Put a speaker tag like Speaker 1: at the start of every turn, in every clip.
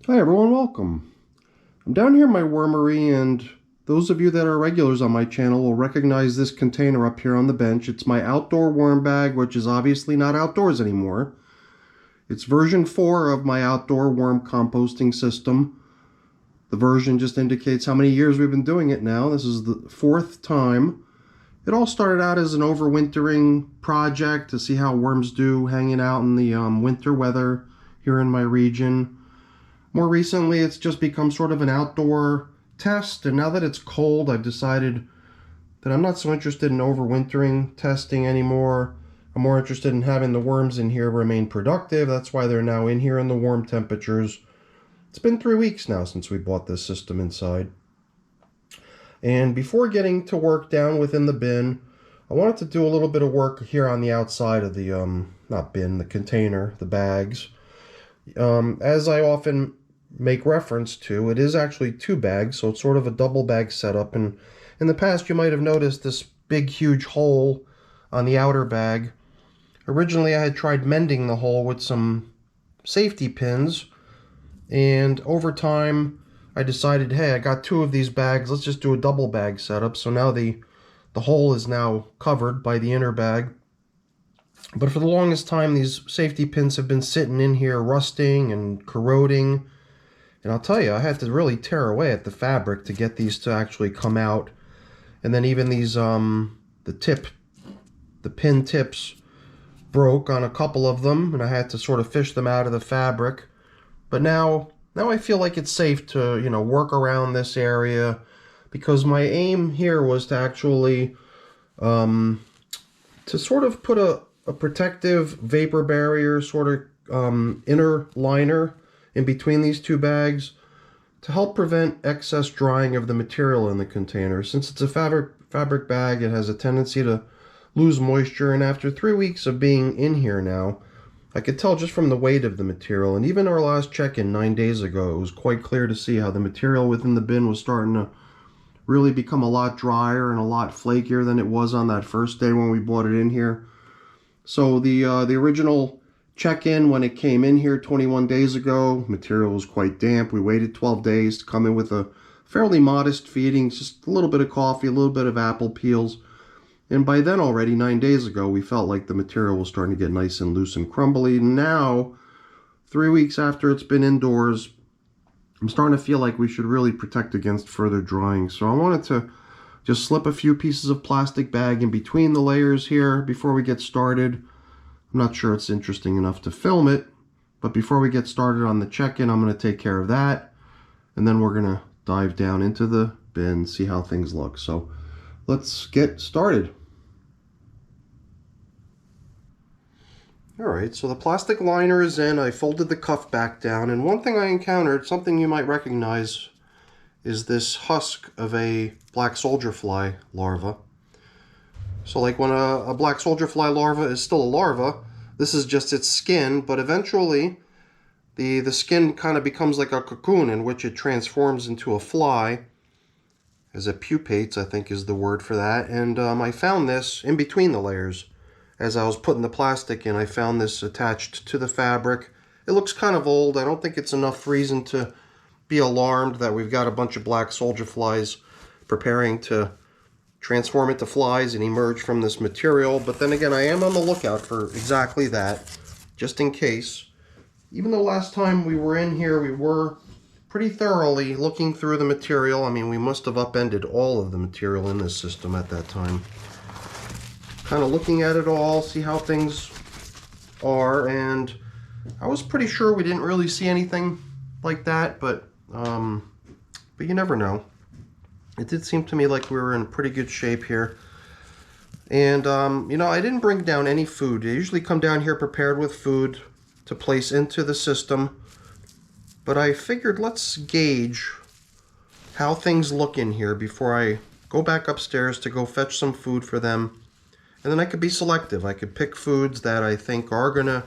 Speaker 1: Hi everyone, welcome. I'm down here in my wormery, and those of you that are regulars on my channel will recognize this container up here on the bench. It's my outdoor worm bag, which is obviously not outdoors anymore. It's version 4 of my outdoor worm composting system. The version just indicates how many years we've been doing it now. This is the 4th time. It all started out as an overwintering project to see how worms do hanging out in the winter weather here in my region. More recently, it's just become sort of an outdoor test, and now that it's cold, I've decided that I'm not so interested in overwintering testing anymore. I'm more interested in having the worms in here remain productive. That's why they're now in here in the warm temperatures. It's been 3 weeks now since we bought this system inside. And before getting to work down within the bin, I wanted to do a little bit of work here on the outside of the, not bin, the container, the bags. As I often make reference to, it is actually 2 bags, so it's sort of a double bag setup. And in the past, you might have noticed this big, huge hole on the outer bag. Originally, I had tried mending the hole with some safety pins, and over time, I decided, hey, I got 2 of these bags, let's just do a double bag setup. So now the hole is now covered by the inner bag. But for the longest time, these safety pins have been sitting in here rusting and corroding. And I'll tell you, I had to really tear away at the fabric to get these to actually come out. And then even these, the pin tips broke on a couple of them, and I had to sort of fish them out of the fabric. But now I feel like it's safe to, work around this area, because my aim here was to actually, to sort of put a protective vapor barrier, sort of inner liner in between these 2 bags to help prevent excess drying of the material in the container. Since it's a fabric bag, it has a tendency to lose moisture, and after 3 weeks of being in here now, I could tell just from the weight of the material, and even our last check-in 9 days ago, it was quite clear to see how the material within the bin was starting to really become a lot drier and a lot flakier than it was on that first day when we brought it in here. So the original check-in, when it came in here 21 days ago, material was quite damp. We waited 12 days to come in with a fairly modest feeding, just a little bit of coffee, a little bit of apple peels. And by then already, 9 days ago, we felt like the material was starting to get nice and loose and crumbly. Now, 3 weeks after it's been indoors, I'm starting to feel like we should really protect against further drying. So I wanted to just slip a few pieces of plastic bag in between the layers here before we get started. I'm not sure it's interesting enough to film it, but before we get started on the check-in, I'm going to take care of that, and then we're going to dive down into the bin, see how things look. So let's get started. Alright, so the plastic liner is in. I folded the cuff back down, and one thing I encountered, something you might recognize, is this husk of a black soldier fly larva. So like when a black soldier fly larva is still a larva, this is just its skin, but eventually the skin kind of becomes like a cocoon in which it transforms into a fly, as it pupates, I think is the word for that. And I found this in between the layers. As I was putting the plastic in, I found this attached to the fabric. It looks kind of old. I don't think it's enough reason to be alarmed that we've got a bunch of black soldier flies preparing to transform into flies and emerge from this material. But then again, I am on the lookout for exactly that, just in case. Even though last time we were in here, we were pretty thoroughly looking through the material. I mean, we must have upended all of the material in this system at that time. Kind of looking at it all, see how things are, and I was pretty sure we didn't really see anything like that, but you never know. It did seem to me like we were in pretty good shape here. And, I didn't bring down any food. I usually come down here prepared with food to place into the system. But I figured let's gauge how things look in here before I go back upstairs to go fetch some food for them. And then I could be selective. I could pick foods that I think are going to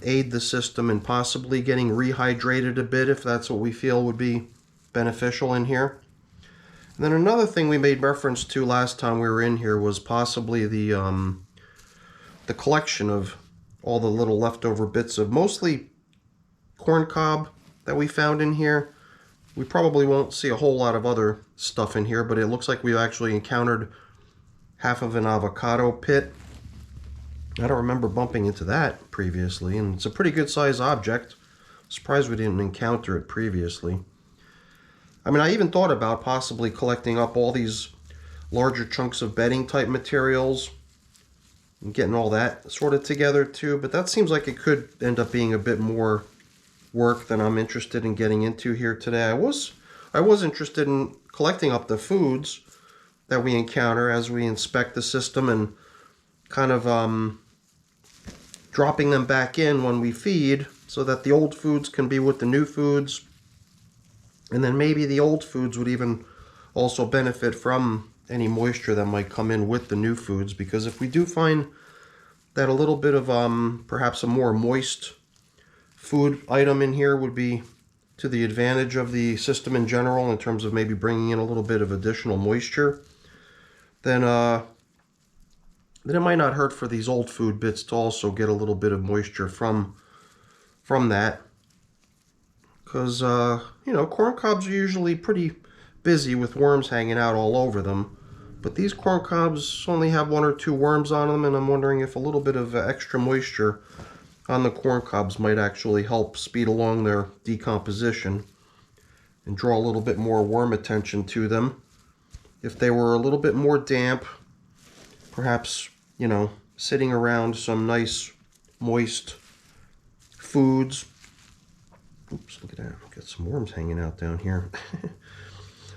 Speaker 1: aid the system in possibly getting rehydrated a bit if that's what we feel would be beneficial in here. And then another thing we made reference to last time we were in here was possibly the collection of all the little leftover bits of mostly corn cob that we found in here. We probably won't see a whole lot of other stuff in here, but it looks like we've actually encountered half of an avocado pit. I don't remember bumping into that previously, and it's a pretty good size object. Surprised we didn't encounter it previously. I mean, I even thought about possibly collecting up all these larger chunks of bedding type materials and getting all that sort of together too, but that seems like it could end up being a bit more work than I'm interested in getting into here today. I was interested in collecting up the foods that we encounter as we inspect the system and kind of dropping them back in when we feed so that the old foods can be with the new foods, and then maybe the old foods would even also benefit from any moisture that might come in with the new foods, because if we do find that a little bit of perhaps a more moist food item in here would be to the advantage of the system in general in terms of maybe bringing in a little bit of additional moisture, then it might not hurt for these old food bits to also get a little bit of moisture from that. Because, you know, corn cobs are usually pretty busy with worms hanging out all over them. But these corn cobs only have 1 or 2 worms on them, and I'm wondering if a little bit of extra moisture on the corn cobs might actually help speed along their decomposition and draw a little bit more worm attention to them. If they were a little bit more damp, perhaps, you know, sitting around some nice moist foods. Oops, look at that. Got some worms hanging out down here.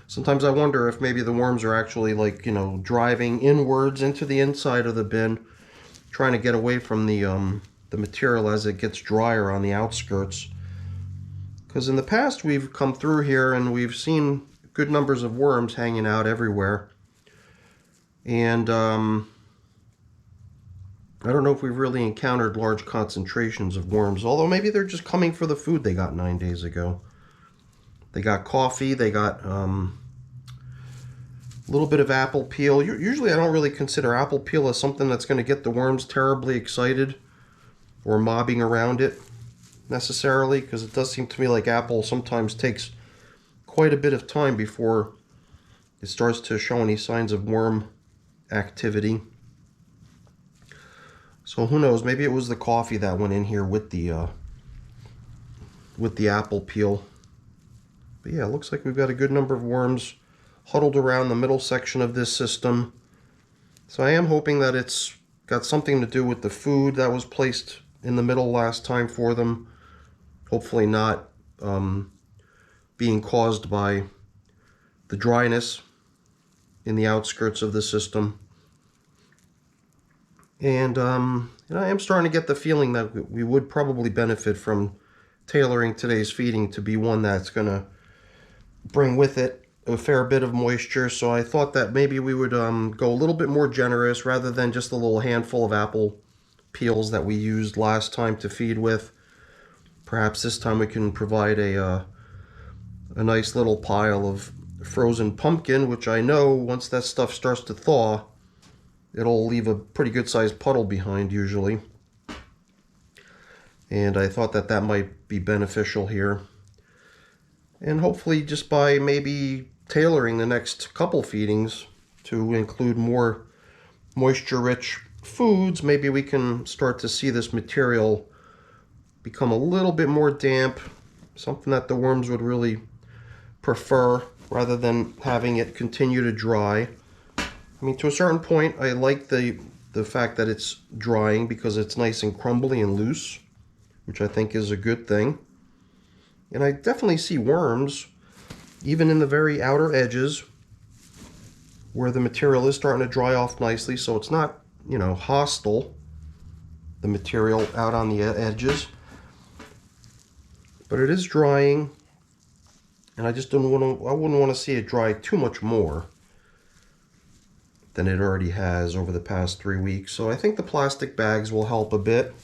Speaker 1: Sometimes I wonder if maybe the worms are actually, like, you know, driving inwards into the inside of the bin, trying to get away from the material as it gets drier on the outskirts. Because in the past we've come through here and we've seen good numbers of worms hanging out everywhere. And I don't know if we've really encountered large concentrations of worms, although maybe they're just coming for the food they got 9 days ago. They got coffee, they got a little bit of apple peel. Usually I don't really consider apple peel as something that's going to get the worms terribly excited or mobbing around it necessarily, because it does seem to me like apple sometimes takes quite a bit of time before it starts to show any signs of worm activity. So who knows, maybe it was the coffee that went in here with the apple peel. But yeah, it looks like we've got a good number of worms huddled around the middle section of this system. So I am hoping that it's got something to do with the food that was placed in the middle last time for them. Hopefully not being caused by the dryness in the outskirts of the system. And you know, I am starting to get the feeling that we would probably benefit from tailoring today's feeding to be one that's going to bring with it a fair bit of moisture. So I thought that maybe we would go a little bit more generous rather than just a little handful of apple peels that we used last time to feed with. Perhaps this time we can provide a nice little pile of frozen pumpkin, which I know once that stuff starts to thaw, it'll leave a pretty good sized puddle behind usually. And I thought that that might be beneficial here. And hopefully just by maybe tailoring the next couple feedings to include more moisture-rich foods, maybe we can start to see this material become a little bit more damp, something that the worms would really prefer rather than having it continue to dry. I mean, to a certain point, I like the fact that it's drying because it's nice and crumbly and loose, which I think is a good thing. And I definitely see worms, even in the very outer edges, where the material is starting to dry off nicely, so it's not, you know, hostile, the material out on the edges. But it is drying, and I just I wouldn't want to see it dry too much more than it already has over the past 3 weeks. So I think the plastic bags will help a bit.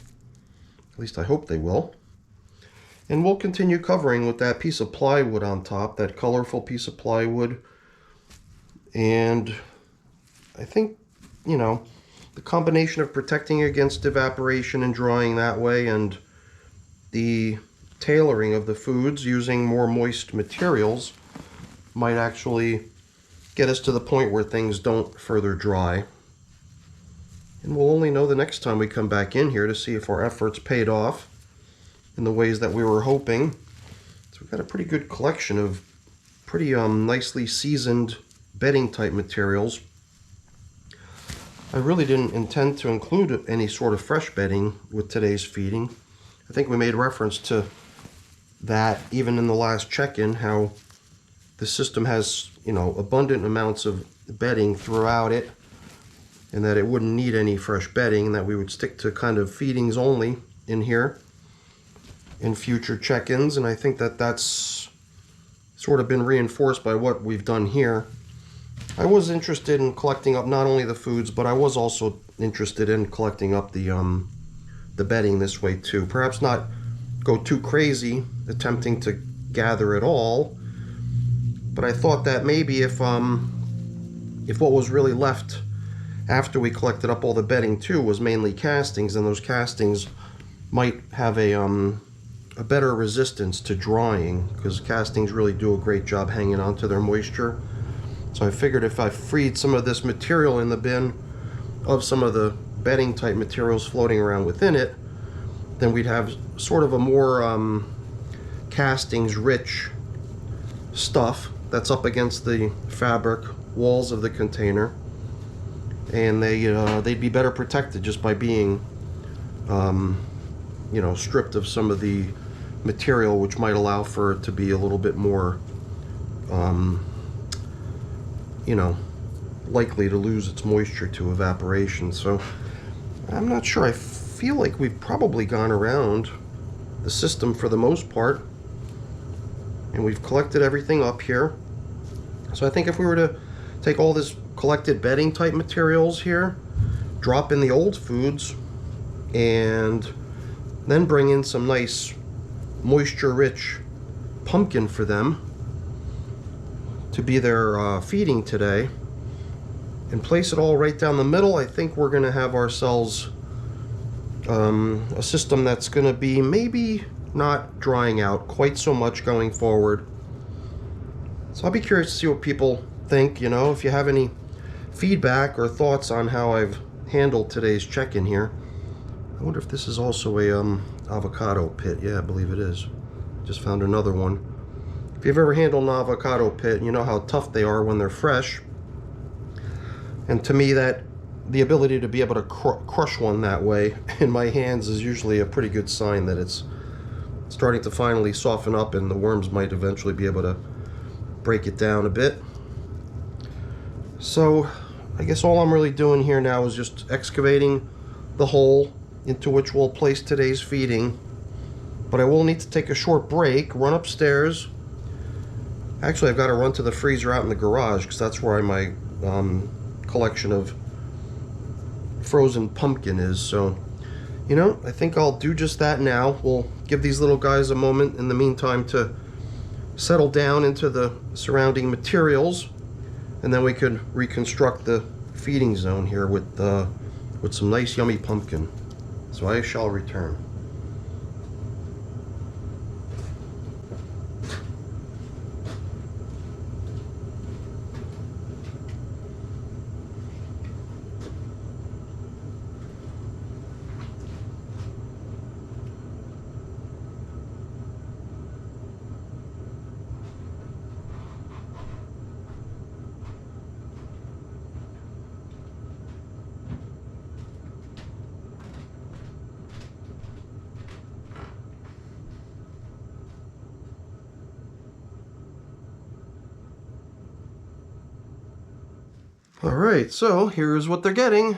Speaker 1: At least I hope they will. And we'll continue covering with that piece of plywood on top, that colorful piece of plywood. And I think, you know, the combination of protecting against evaporation and drying that way and the tailoring of the foods using more moist materials might actually get us to the point where things don't further dry. And we'll only know the next time we come back in here to see if our efforts paid off in the ways that we were hoping. So we've got a pretty good collection of pretty nicely seasoned bedding type materials. I really didn't intend to include any sort of fresh bedding with today's feeding. I think we made reference to that even in the last check-in, how the system has, abundant amounts of bedding throughout it, and that it wouldn't need any fresh bedding, and that we would stick to kind of feedings only in here in future check-ins. And I think that that's sort of been reinforced by what we've done here. I was interested in collecting up not only the foods, but I was also interested in collecting up the bedding this way too. Perhaps not go too crazy attempting to gather it all, but I thought that maybe if what was really left after we collected up all the bedding too was mainly castings, then those castings might have a better resistance to drying, because castings really do a great job hanging on to their moisture. So I figured if I freed some of this material in the bin of some of the bedding type materials floating around within it, then we'd have sort of a more castings rich stuff that's up against the fabric walls of the container, and they'd be better protected just by being stripped of some of the material, which might allow for it to be a little bit more likely to lose its moisture to evaporation. So I'm not sure. I feel like we've probably gone around the system for the most part, and we've collected everything up here. So I think if we were to take all this collected bedding type materials here, drop in the old foods, and then bring in some nice moisture rich pumpkin for them to be their feeding today, and place it all right down the middle, I think we're going to have ourselves a system that's going to be maybe not drying out quite so much going forward. So I'll be curious to see what people think. If you have any feedback or thoughts on how I've handled today's check-in here. I wonder if this is also a avocado pit. Yeah, I believe it is. Just found another one. If you've ever handled an avocado pit, you know how tough they are when they're fresh. And to me, that the ability to be able to crush one that way in my hands is usually a pretty good sign that it's starting to finally soften up, and the worms might eventually be able to break it down a bit. So I guess all I'm really doing here now is just excavating the hole into which we'll place today's feeding. But I will need to take a short break, run upstairs. Actually, I've got to run to the freezer out in the garage, because that's where my collection of frozen pumpkin is. So, I think I'll do just that now. We'll give these little guys a moment in the meantime to settle down into the surrounding materials, and then we could reconstruct the feeding zone here with some nice yummy pumpkin. So I shall return. Alright, so here's what they're getting.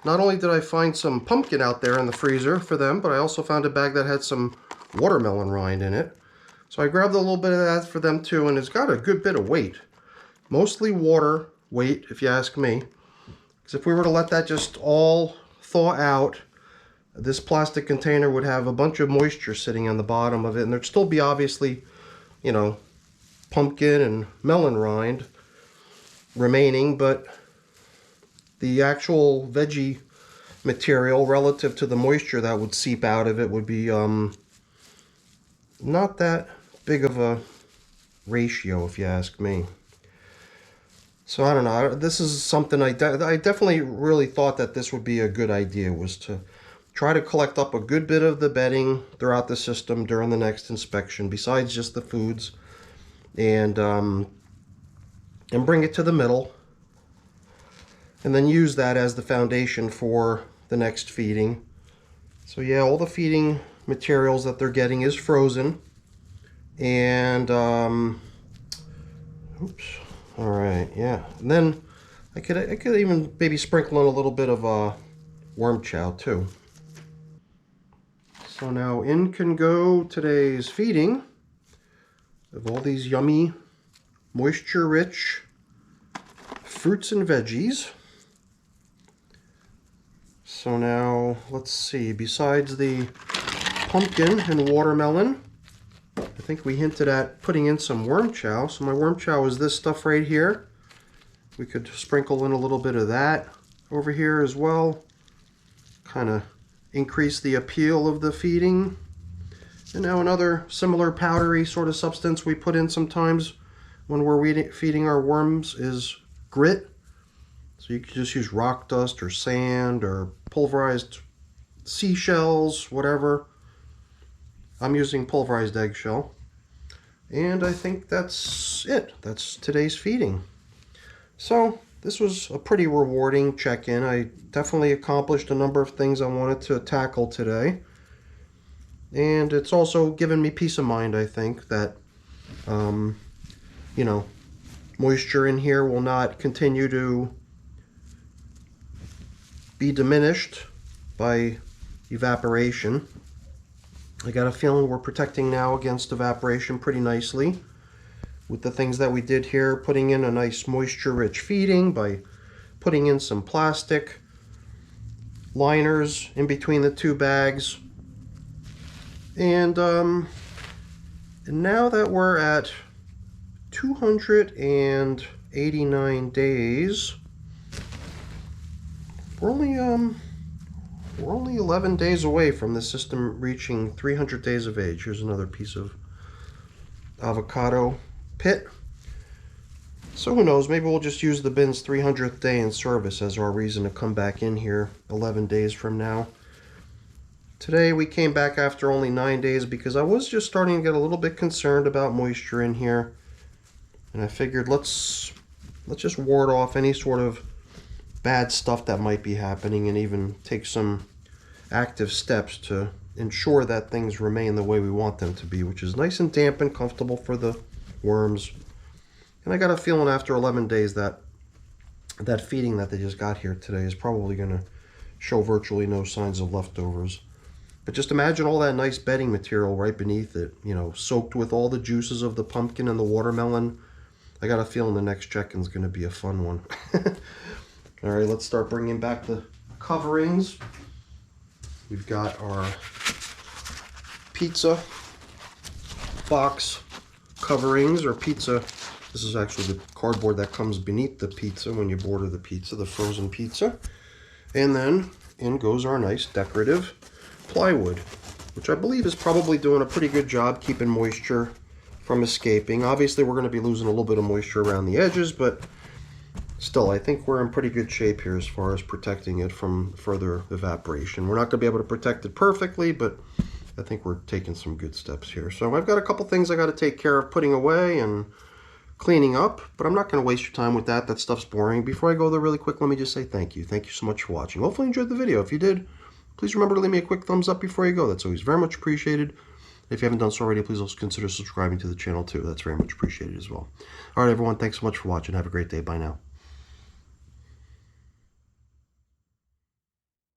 Speaker 1: Not only did I find some pumpkin out there in the freezer for them, but I also found a bag that had some watermelon rind in it. So I grabbed a little bit of that for them too, and it's got a good bit of weight. Mostly water weight, if you ask me. Because if we were to let that just all thaw out, this plastic container would have a bunch of moisture sitting on the bottom of it, and there'd still be obviously, pumpkin and melon rind remaining, but the actual veggie material relative to the moisture that would seep out of it would be not that big of a ratio, if you ask me. So I don't know. This is something I definitely really thought that this would be a good idea, was to try to collect up a good bit of the bedding throughout the system during the next inspection, besides just the foods, and bring it to the middle, and then use that as the foundation for the next feeding. So yeah, all the feeding materials that they're getting is frozen, and oops. All right, yeah. And then I could even maybe sprinkle in a little bit of worm chow too. So now in can go today's feeding of all these yummy, moisture-rich fruits and veggies. So now, let's see, besides the pumpkin and watermelon, I think we hinted at putting in some worm chow. So my worm chow is this stuff right here. We could sprinkle in a little bit of that over here as well. Kind of increase the appeal of the feeding. And now another similar powdery sort of substance we put in sometimes when we're feeding our worms is grit. So you can just use rock dust or sand or pulverized seashells, whatever. I'm using pulverized eggshell. And I think that's it. That's today's feeding. So this was a pretty rewarding check-in. I definitely accomplished a number of things I wanted to tackle today. And it's also given me peace of mind, I think, that, you know, moisture in here will not continue to be diminished by evaporation. I got a feeling we're protecting now against evaporation pretty nicely with the things that we did here, putting in a nice moisture-rich feeding by putting in some plastic liners in between the two bags. And now that we're at 289 days, we're only 11 days away from the system reaching 300 days of age. Here's another piece of avocado pit. So who knows, maybe we'll just use the bin's 300th day in service as our reason to come back in here 11 days from now. Today we came back after only 9 days because I was just starting to get a little bit concerned about moisture in here. And I figured let's just ward off any sort of bad stuff that might be happening and even take some active steps to ensure that things remain the way we want them to be, which is nice and damp and comfortable for the worms. And I got a feeling after 11 days that feeding that they just got here today is probably going to show virtually no signs of leftovers. But just imagine all that nice bedding material right beneath it, you know, soaked with all the juices of the pumpkin and the watermelon. I got a feeling the next check-in's going to be a fun one. All right, let's start bringing back the coverings. We've got our pizza box coverings, or pizza. This is actually the cardboard that comes beneath the pizza when you order the pizza, the frozen pizza. And then in goes our nice decorative plywood, which I believe is probably doing a pretty good job keeping moisture from escaping. Obviously, we're going to be losing a little bit of moisture around the edges, but still, I think we're in pretty good shape here as far as protecting it from further evaporation. We're not going to be able to protect it perfectly, but I think we're taking some good steps here. So I've got a couple things I got to take care of putting away and cleaning up, but I'm not going to waste your time with that. That stuff's boring. Before I go there really quick, let me just say thank you. Thank you so much for watching. Hopefully you enjoyed the video. If you did, please remember to leave me a quick thumbs up before you go. That's always very much appreciated. If you haven't done so already, please also consider subscribing to the channel too. That's very much appreciated as well. All right, everyone, thanks so much for watching. Have a great day. Bye now.